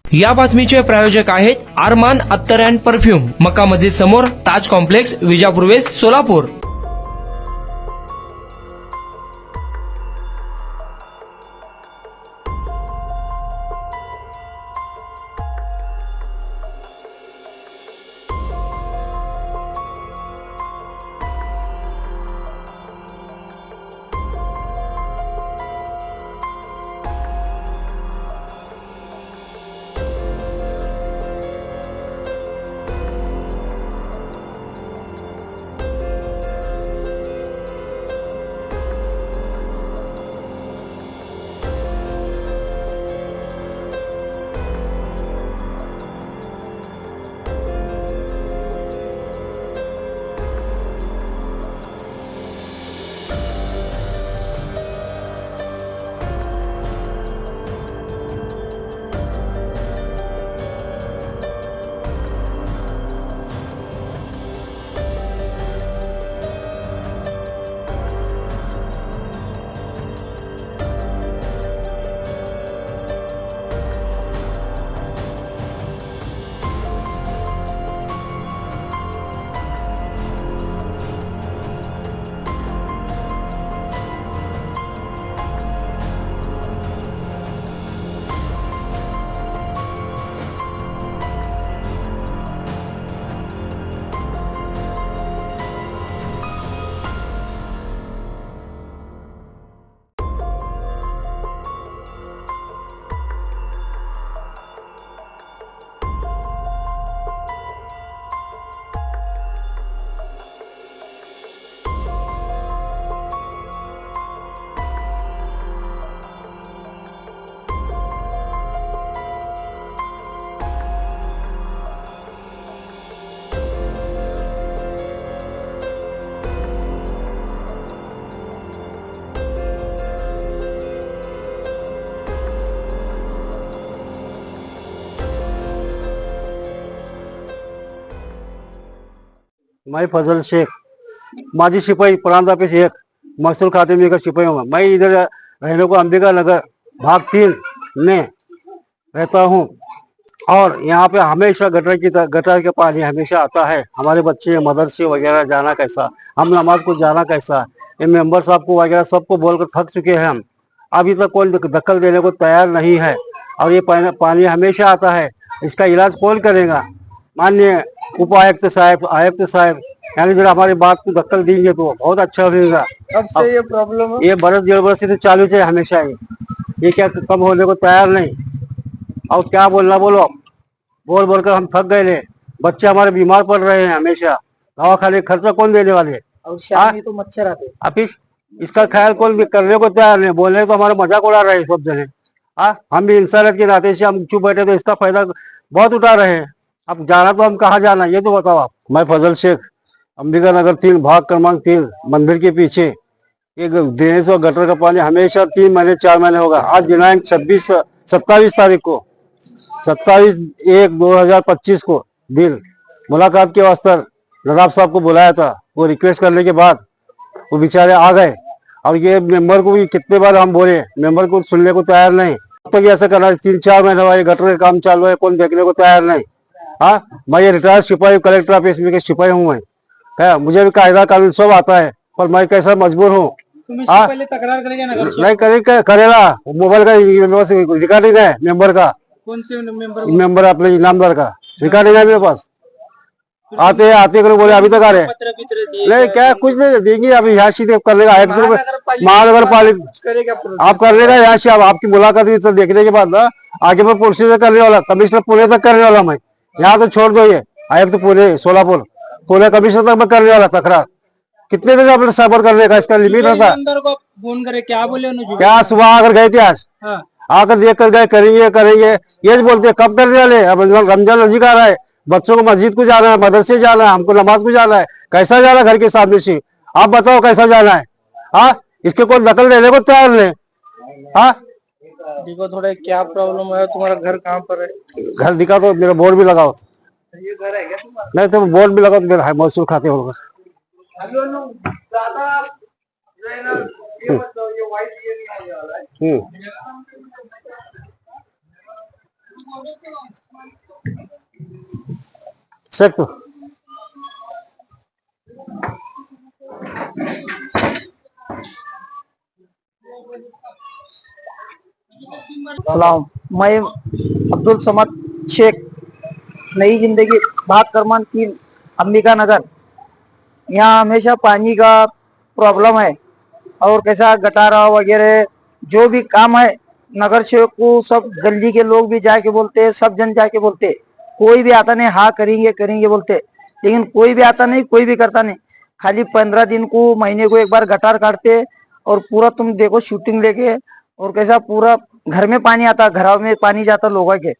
या बातमीचे प्रायोजक आहेत आरमान अत्तर अँड परफ्यूम, मक्का मस्जिद समोर, ताज कॉम्प्लेक्स, विजापूर वेस्ट, सोलापूर. मैं फजल शेख, माजी सिपाही प्रांत ऑफिस 1 महसूल खाते में का सिपाही हूँ। मैं इधर रहने को अंबिका नगर भाग 3 में रहता हूँ और यहाँ पे हमेशा गटर के पानी हमेशा आता है। हमारे बच्चे मदरसे वगैरह जाना कैसा, हम नमाज को जाना कैसा, ये मेंबर साहब को वगैरह सबको बोलकर थक चुके हैं हम। अभी तक कोई दखल देने को तैयार नहीं है और ये पानी हमेशा आता है। इसका इलाज कौन करेगा? माननीय उपायुक्त साहब, आयुक्त साहब, यानी जरा हमारी बात को दखल देंगे तो बहुत अच्छा होगा। अब से ये प्रॉब्लम है? ये बरस 1.5 वर्ष से चालू है हमेशा ये क्या कम होने को तैयार नहीं। और क्या बोलना बोलो, बोल बोलकर हम थक गए ले। बच्चे हमारे बीमार पड़ रहे हैं हमेशा। दवा खाने खर्चा कौन देने वाले? और शाम में तो मच्छर आते। ऑफिस इसका ख्याल कौन करने को तैयार नहीं। बोलने तो हमारा मजाक उड़ा रहे हैं सब जने। हम भी इंसानियत के नाते से हम चुप बैठे तो इसका फायदा बहुत उठा रहे हैं। अब जाना तो हम कहाँ जाना ये तो बताओ आप। मैं फजल शेख, अंबिका नगर 3 भाग क्रमांक 3 मंदिर के पीछे एक ड्रेनेज और गटर का पानी हमेशा 3 महीने 4 महीने होगा। आज दिनांक 27 तारीख को 27/1/2025 को दिन मुलाकात के वास्ते नवाब साहब को बुलाया था। वो रिक्वेस्ट करने के बाद वो बेचारे आ गए और ये मेंबर को भी कितने बार हम बोले, मेंबर को सुनने को तैयार नहीं। तो ऐसा करना 3-4 महीने हुआ, ये गटर का काम चालू है, कौन देखने को तैयार नहीं। मैं ये रिटायर्ड सिपाही, कलेक्टर ऑफिस में के सिपाही हूँ मैं। मुझे भी कायदा कानून सब आता है पर मैं कैसा मजबूर हूँ। पहले तकरार करेगा नगर नहीं करेगा। मोबाइल का रिकॉर्डिंग है मेंबर का। कौन से मेंबर अपने इनामदार का रिकॉर्डिंग है मेरे पास। आते करो बोले अभी तक आ रहे नहीं, क्या कुछ नहीं देंगे। अभी यहाँ सीधे कर लेगा महानगर पालिका आप कर लेगा यहाँ से। अब आपकी मुलाकात तो देखने के बाद ना आगे मैं प्रोसीजर करने वाला, कमिश्नर पुणे तक करने वाला मैं। यहाँ तो छोड़ दो, ये आयुक्त तो पुणे सोलापुर, पुणे कमिश्नर तक मैं करने वाला तकरार। कितने दिन अपने सफर करने का इसका लिमिट होता। फोन करे क्या बोले उन्होंने? क्या सुबह आकर गए थे आज? आकर देख कर गए, करेंगे ये बोलते कब करने वाले। अब रमजान नजदीक आ रहा है, बच्चों को मस्जिद को जाना है, मदरसे जाना है, हमको नमाज को जाना है। कैसा जाना घर के सामने से? आप बताओ कैसा जाना है? इसके कोई दखल देने को तैयार नहीं। देखो थोड़ा क्या प्रॉब्लम है, तुम्हारा घर कहाँ पर है? घर दिखा तो मेरा बोर्ड भी लगाओ। ये घर है क्या तुम्हारा? नहीं तो बोर्ड भी लगाओ तो मेरा महसूल खाते होगा। शेख तो सलाम। मैं अब्दुल समद शेख, नई जिंदगी, भाग क्रमांक 3, अंबिका नगर। यहाँ हमेशा पानी का प्रॉब्लम है और कैसा गटारा वगैरह जो भी काम है नगर सेवक को सब गली के लोग भी जाके बोलते हैं, सब जन जाके बोलते हैं, कोई भी आता नहीं। हाँ करेंगे करेंगे बोलते, लेकिन कोई भी आता नहीं, कोई भी करता नहीं। खाली 15 दिन को, महीने को एक बार गटार काटते और पूरा तुम देखो शूटिंग लेके, और कैसा पूरा घर में पानी आता, घरों में पानी जाता लोगों के।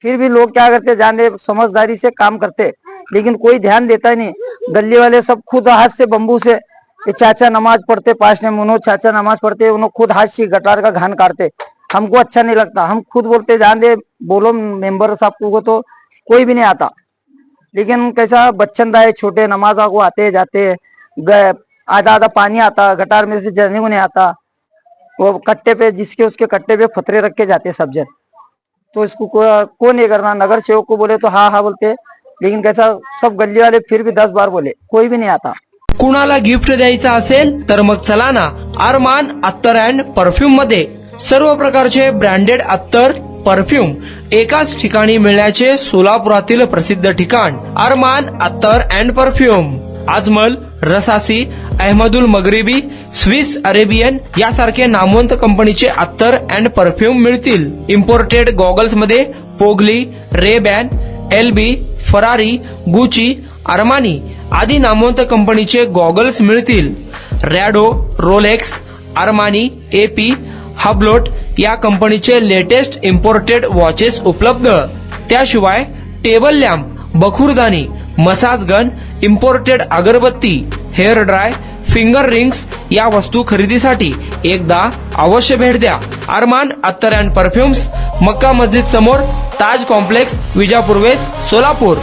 फिर भी लोग क्या करते, जाने समझदारी से काम करते, लेकिन कोई ध्यान देता ही नहीं। गली वाले सब खुद हाथ से बम्बू से, ये चाचा नमाज पढ़ते, 5 ने मुनो चाचा नमाज पढ़ते, उन्होंने खुद हाथ से गटार का घान काटते। हमको अच्छा नहीं लगता, हम खुद बोलते जान दे, बोलो मेंबर साहब को, तो कोई भी नहीं आता। लेकिन कैसा बच्चन दाए छोटे नमाज को आते जाते, आधा आधा पानी आता गटार में से, जने को नहीं आता। वो कट्टे पे, जिसके उसके कट्टे पे फतरे रख के जाते सब जन। तो इसको को नहीं करना। नगर सेवक को बोले तो हाँ हाँ बोलते, लेकिन कैसा सब गली वाले फिर भी 10 बार बोले, कोई भी नहीं आता। कुणाला गिफ्ट द्यायचं असेल तर मग चला ना आरमान अत्तर अँड परफ्यूम मध्ये सर्व प्रकारचे ब्रँडेड अत्तर परफ्यूम एकाच ठिकाणी मिळण्याचे सोलापुरातील प्रसिद्ध ठिकाण आरमान अत्तर and perfume. Ajmal, Rasasi, Ahmed Al Maghribi, Swiss Arabian यासारखे नामवंत कंपनीचे अत्तर अँड परफ्यूम मिळतील। इम्पोर्टेड गॉगल्स मध्ये पोगली, रेबॅन, एलबी, फरारी, गुची, अरमानी आदी नामवंत कंपनीचे गॉगल्स मिळतील। Rado, Rolex, Armani, AP, Hublot या कंपनीचे लेटेस्ट इम्पोर्टेड वॉचेस उपलब्ध। त्याशिवाय टेबल लॅम्प, बखुरदानी, मसाज गन, इम्पोर्टेड अगरबत्ती, हेअर ड्राय, फिंगर रिंग्स या वस्तू खरेदीसाठी एकदा अवश्य भेट द्या। अरमान अत्तर अँड परफ्युम्स, मक्का मस्जिद समोर, ताज कॉम्प्लेक्स, विजापूर वेस्ट, सोलापूर।